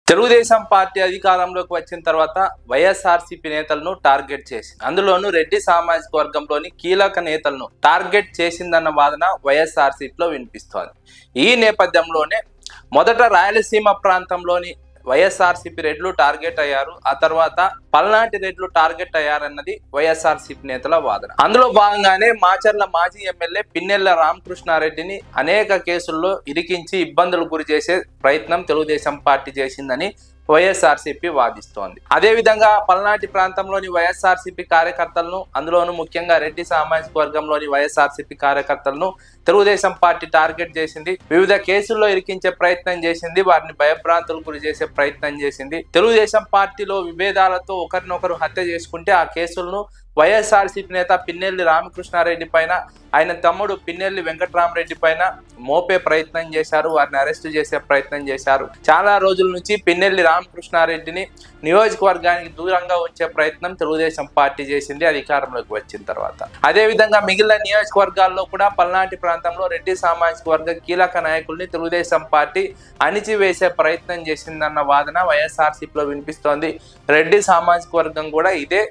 Telugu Desam party అధికారంలోకి వచ్చిన తర్వాత వైఎస్ఆర్సీపీ నేతలను టార్గెట్ చేసింది. అందులోనూ రెడ్డి సామాజిక వర్గంలోని కీలక నేతలను టార్గెట్ చేసిందన్న వాదన వైఎస్ఆర్సీపీలో వినిపిస్తోంది. ఈ నేపథ్యంలోనే మొదట రాయలసీమ ప్రాంతంలోని వైఎస్ఆర్సీపీ రెడ్లు టార్గెట్ అయ్యారు. ఆ తర్వాత పల్నాటి రెడ్లు టార్గెట్ అయ్యారన్నది వైఎస్ఆర్సీపీ నేతల వాదన. అందులో భాగంగానే మాచర్ల మాజీ ఎమ్మెల్యే పిన్నెల్ల రామకృష్ణారెడ్డిని అనేక కేసుల్లో ఇరికించి ఇబ్బందులు గురి చేసే ప్రయత్నం తెలుగుదేశం పార్టీ చేసిందని వైఎస్ఆర్సీపీ వాదిస్తోంది. అదేవిధంగా పల్నాటి ప్రాంతంలోని వైఎస్ఆర్సీపీ కార్యకర్తలను, అందులోనూ ముఖ్యంగా రెడ్డి సామాజిక వర్గంలోని వైఎస్ఆర్సీపీ కార్యకర్తలను తెలుగుదేశం పార్టీ టార్గెట్ చేసింది. వివిధ కేసుల్లో ఇరికించే ప్రయత్నం చేసింది. వారిని భయభ్రాంతులకు గురి చేసే ప్రయత్నం చేసింది. తెలుగుదేశం పార్టీలో విభేదాలతో ఒకరినొకరు హత్య చేసుకుంటే ఆ కేసులను వైఎస్ఆర్సీపీ నేత పిన్నెల్లి రామకృష్ణారెడ్డి పైన, ఆయన తమ్ముడు పిన్నెల్లి వెంకటరామరెడ్డి పైన మోపే ప్రయత్నం చేశారు. వారిని అరెస్టు చేసే ప్రయత్నం చేశారు. చాలా రోజుల నుంచి పిన్నెల్లి రామకృష్ణారెడ్డిని నియోజకవర్గానికి దూరంగా ఉంచే ప్రయత్నం తెలుగుదేశం పార్టీ చేసింది అధికారంలోకి వచ్చిన తర్వాత. అదేవిధంగా మిగిలిన నియోజకవర్గాల్లో కూడా పల్నాటి ప్రాంతంలో రెడ్డి సామాజిక వర్గ కీలక నాయకుల్ని తెలుగుదేశం పార్టీ అణిచివేసే ప్రయత్నం చేసిందన్న వాదన వైఎస్ఆర్సీపీలో వినిపిస్తోంది. రెడ్డి సామాజిక వర్గం కూడా ఇదే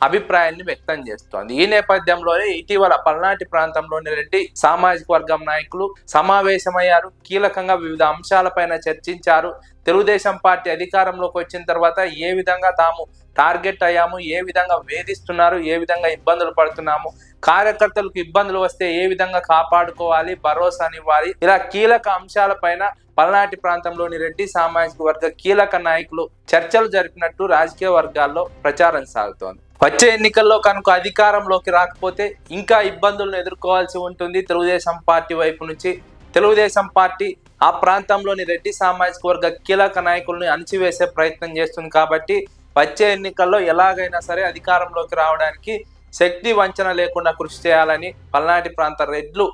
అభిప్రాయాన్ని వ్యక్తం చేస్తోంది. ఈ నేపథ్యంలోనే ఇటీవల పల్నాటి ప్రాంతంలోని రెడ్డి సామాజిక వర్గం నాయకులు సమావేశమయ్యారు. కీలకంగా వివిధ అంశాలపైన చర్చించారు. తెలుగుదేశం పార్టీ అధికారంలోకి వచ్చిన తర్వాత ఏ విధంగా తాము టార్గెట్ అయ్యాము, ఏ విధంగా వేధిస్తున్నారు, ఏ విధంగా ఇబ్బందులు పడుతున్నాము, కార్యకర్తలకు ఇబ్బందులు వస్తే ఏ విధంగా కాపాడుకోవాలి, భరోసానివ్వాలి, ఇలా కీలక అంశాలపైన పల్నాటి ప్రాంతంలోని రెడ్డి సామాజిక వర్గ కీలక నాయకులు చర్చలు జరిపినట్టు రాజకీయ వర్గాల్లో ప్రచారం సాగుతోంది. వచ్చే ఎన్నికల్లో కనుక అధికారంలోకి రాకపోతే ఇంకా ఇబ్బందులను ఎదుర్కోవాల్సి ఉంటుంది. తెలుగుదేశం పార్టీ వైపు నుంచి తెలుగుదేశం పార్టీ ఆ ప్రాంతంలోని రెడ్డి సామాజిక వర్గ కీలక నాయకుల్ని అణిచివేసే ప్రయత్నం చేస్తుంది. కాబట్టి వచ్చే ఎన్నికల్లో ఎలాగైనా సరే అధికారంలోకి రావడానికి శక్తి వంచన లేకుండా కృషి చేయాలని, పల్నాటి ప్రాంత రెడ్లు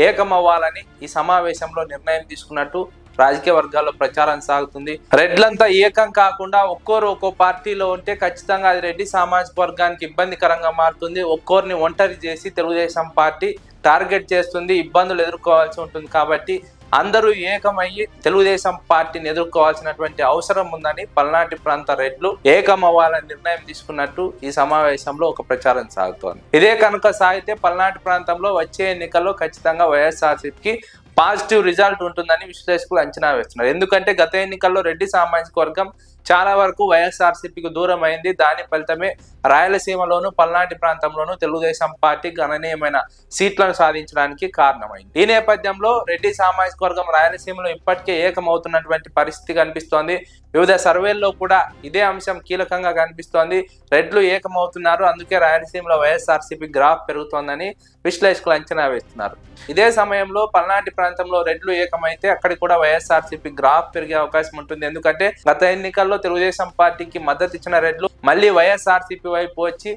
ఏకమవ్వాలని ఈ సమావేశంలో నిర్ణయం తీసుకున్నట్టు రాజకీయ వర్గాల్లో ప్రచారం సాగుతుంది. రెడ్లంతా ఏకం కాకుండా ఒక్కోరు ఒక్కో పార్టీలో ఉంటే ఖచ్చితంగా అది రెడ్డి సామాజిక వర్గానికి ఇబ్బందికరంగా మారుతుంది. ఒక్కోరిని ఒంటరి చేసి తెలుగుదేశం పార్టీ టార్గెట్ చేస్తుంది, ఇబ్బందులు ఎదుర్కోవాల్సి ఉంటుంది. కాబట్టి అందరూ ఏకమయ్యి తెలుగుదేశం పార్టీని ఎదుర్కోవాల్సినటువంటి అవసరం ఉందని పల్నాటి ప్రాంత రెడ్లు ఏకమవ్వాలని నిర్ణయం తీసుకున్నట్టు ఈ సమావేశంలో ఒక ప్రచారం సాగుతోంది. ఇదే కనుక సాగితే పల్నాటి ప్రాంతంలో వచ్చే ఎన్నికల్లో ఖచ్చితంగా వైఎస్ఆర్సీపీకి పాజిటివ్ రిజల్ట్ ఉంటుందని విశ్లేషకులు అంచనా వేస్తున్నారు. ఎందుకంటే గత ఎన్నికల్లో రెడ్డి సామాజిక వర్గం చాలా వరకు వైఎస్ఆర్సీపీకి దూరం అయింది. దాని ఫలితమే రాయలసీమలోను, పల్నాటి ప్రాంతంలోనూ తెలుగుదేశం పార్టీ గణనీయమైన సీట్లను సాధించడానికి కారణమైంది. ఈ నేపథ్యంలో రెడ్డి సామాజిక వర్గం రాయలసీమలో ఇప్పటికే ఏకమవుతున్నటువంటి పరిస్థితి కనిపిస్తోంది. వివిధ సర్వేల్లో కూడా ఇదే అంశం కీలకంగా కనిపిస్తోంది. రెడ్లు ఏకమవుతున్నారు, అందుకే రాయలసీమలో వైఎస్ఆర్సీపీ గ్రాఫ్ పెరుగుతోందని విశ్లేషకులు అంచనా వేస్తున్నారు. ఇదే సమయంలో పల్నాటి ప్రాంతంలో రెడ్లు ఏకమైతే అక్కడికి కూడా వైఎస్ఆర్సీపీ గ్రాఫ్ పెరిగే అవకాశం ఉంటుంది. ఎందుకంటే గత ఎన్నికల్లో తెలుగుదేశం పార్టీకి మద్దతు ఇచ్చిన రెడ్లు మళ్ళీ వైఎస్ఆర్సీపీ వైపు వచ్చి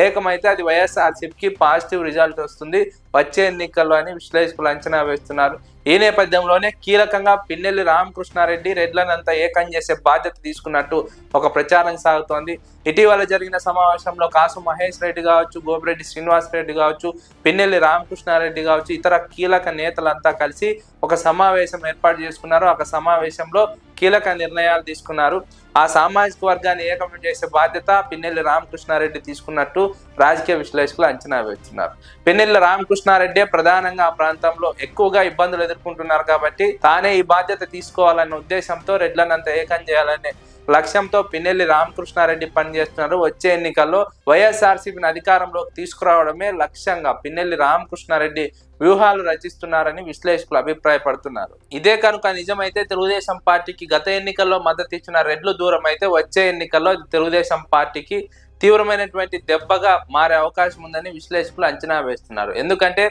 ఏకమైతే అది వైఎస్ఆర్సీపీకి పాజిటివ్ రిజల్ట్ వస్తుంది వచ్చే ఎన్నికల్లో అని విశ్లేషకులు అంచనా వేస్తున్నారు. ఈ నేపథ్యంలోనే కీలకంగా పిన్నెల్లి రామకృష్ణారెడ్డి రెడ్లనంతా ఏకం చేసే బాధ్యత తీసుకున్నట్టు ఒక ప్రచారం సాగుతోంది. ఇటీవల జరిగిన సమావేశంలో కాసు మహేష్ రెడ్డి కావచ్చు, గోపిరెడ్డి శ్రీనివాస్ రెడ్డి కావచ్చు, పిన్నెల్లి రామకృష్ణారెడ్డి కావచ్చు, ఇతర కీలక నేతలంతా కలిసి ఒక సమావేశం ఏర్పాటు చేసుకున్నారు. ఒక సమావేశంలో కీలక నిర్ణయాలు తీసుకున్నారు. ఆ సామాజిక వర్గాన్ని ఏకం చేసే బాధ్యత పిన్నెల్లి రామకృష్ణారెడ్డి తీసుకున్నట్టు రాజకీయ విశ్లేషకులు అంచనా వేస్తున్నారు. పిన్నెల్లి రామకృష్ణారెడ్డి ప్రధానంగా ఆ ప్రాంతంలో ఎక్కువగా ఇబ్బందులు ఎదుర్కొంటున్నారు కాబట్టి తానే ఈ బాధ్యత తీసుకోవాలన్న ఉద్దేశంతో రెడ్లనంతా ఏకం చేయాలనే లక్ష్యంతో పిన్నెల్లి రామకృష్ణారెడ్డి పనిచేస్తున్నారు. వచ్చే ఎన్నికల్లో వైఎస్ఆర్సీపీని అధికారంలోకి తీసుకురావడమే లక్ష్యంగా పిన్నెల్లి రామకృష్ణారెడ్డి వ్యూహాలు రచిస్తున్నారని విశ్లేషకులు అభిప్రాయపడుతున్నారు. ఇదే కనుక నిజమైతే తెలుగుదేశం పార్టీకి గత ఎన్నికల్లో మద్దతు ఇచ్చిన రెడ్లు దూరం అయితే వచ్చే ఎన్నికల్లో తెలుగుదేశం పార్టీకి తీవ్రమైనటువంటి దెబ్బగా మారే అవకాశం ఉందని విశ్లేషకులు అంచనా వేస్తున్నారు. ఎందుకంటే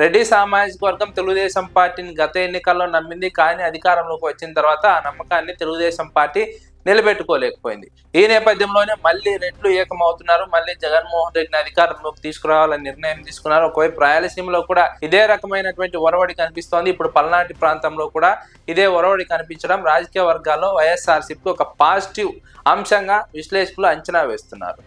రెడ్డి సామాజిక వర్గం తెలుగుదేశం పార్టీని గత ఎన్నికల్లో నమ్మింది. కానీ అధికారంలోకి వచ్చిన తర్వాత ఆ నమ్మకాన్ని తెలుగుదేశం పార్టీ నిలబెట్టుకోలేకపోయింది. ఈ నేపథ్యంలోనే మళ్ళీ రెడ్లు ఏకమవుతున్నారు. మళ్ళీ జగన్మోహన్ రెడ్డిని అధికారంలోకి తీసుకురావాలని నిర్ణయం తీసుకున్నారు. ఒకవైపు రాయలసీమలో కూడా ఇదే రకమైనటువంటి ఒరవడి కనిపిస్తోంది. ఇప్పుడు పల్నాటి ప్రాంతంలో కూడా ఇదే ఒరవడి కనిపించడం రాజకీయ వర్గాల్లో వైఎస్ఆర్సీపీకి ఒక పాజిటివ్ అంశంగా విశ్లేషకులు అంచనా వేస్తున్నారు.